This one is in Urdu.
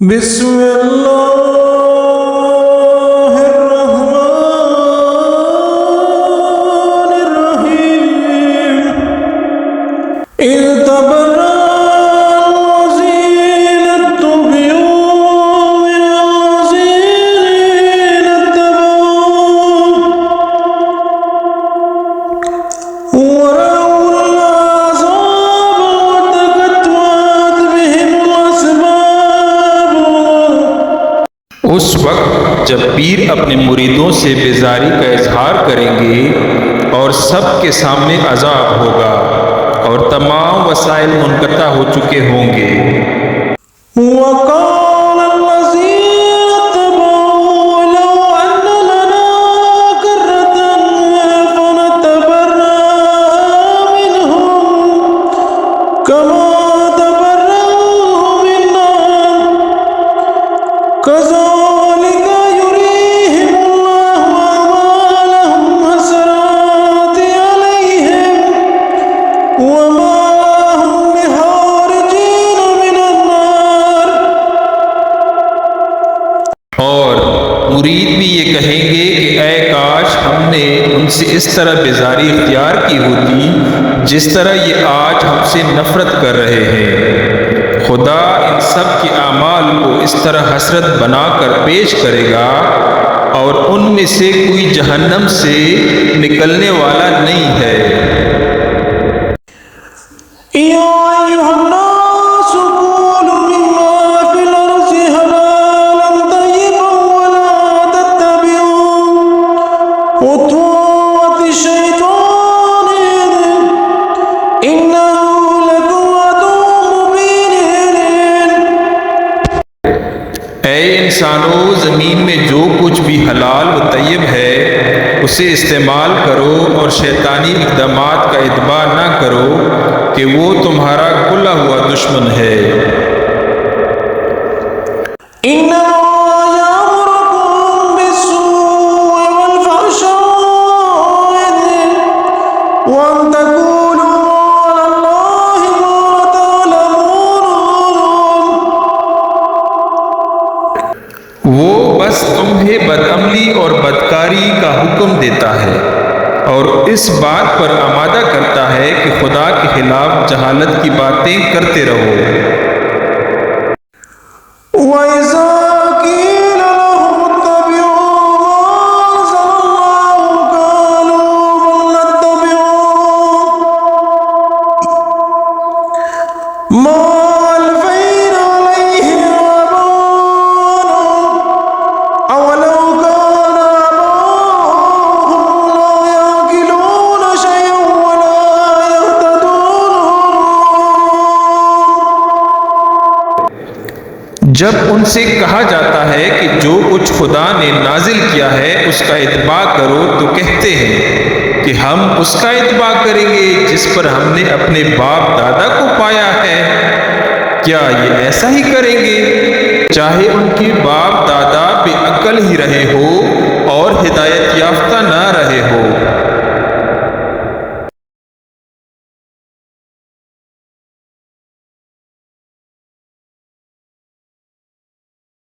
بسم اللہ الرحمن الرحیم اذ تبرأ الذین اتبعوا من الذین اتبعوا ورأوا العذاب وتقطعت بهم الأسباب۔ اس وقت جب پیر اپنے مریدوں سے بیزاری کا اظہار کریں گے اور سب کے سامنے عذاب ہوگا اور تمام وسائل منقطع ہو چکے ہوں گے۔ وقال الذين اتبعوا لو أن لنا كرة فنتبرأ منهم كما تبرأوا منا كذلك يريهم الله أعمالهم حسرات عليهم وما هم بخارجين من النار۔ اور مرید بھی یہ کہیں گے کہ اے کاش ہم نے ان سے اس طرح بیزاری اختیار کی ہوتی جس طرح یہ آج ہم سے نفرت کر رہے ہیں۔ خدا ان سب کے اعمال کو اس طرح حسرت بنا کر پیش کرے گا اور ان میں سے کوئی جہنم سے نکلنے والا نہیں ہے۔ يا أيها الناس كلوا مما في الأرض حلالا طيبا ولا تتبعوا خطوات الشيطان إنه لكم عدو مبين۔ اے انسانوں، زمین میں جو کچھ بھی حلال و طیب ہے اسے استعمال کرو اور شیطانی اقدامات کا اتباع نہ کرو کہ وہ تمہارا کھلا ہوا دشمن ہے۔ إنما يأمركم بالسوء والفحشاء وأن تقولوا على الله ما لا تعلمون۔ وہ بس تمہیں بدعملی اور بدکاری کا حکم دیتا ہے اور اس بات پر آمادہ کرتا ہے کہ خدا کے خلاف جہالت کی باتیں کرتے رہو۔ وَإِذَا قِيلَ لَهُمُ اتَّبِعُوا مَا أَنزَلَ اللَّهُ قَالُوا بَلْ نَتَّبِعُ مَا أَلْفَيْنَا عَلَيْهِ آبَاءَنَا أَوَلَوْ كَانَ آبَاؤُهُمْ لَا يَعْقِلُونَ شَيْئًا وَلَا يَهْتَدُونَ۔ جب ان سے کہا جاتا ہے کہ جو کچھ خدا نے نازل کیا ہے اس کا اتباع کرو تو کہتے ہیں کہ ہم اس کا اتباع کریں گے جس پر ہم نے اپنے باپ دادا کو پایا ہے۔ کیا یہ ایسا ہی کریں گے؟ چاہے ان کے باپ دادا بے عقل ہی رہے ہو اور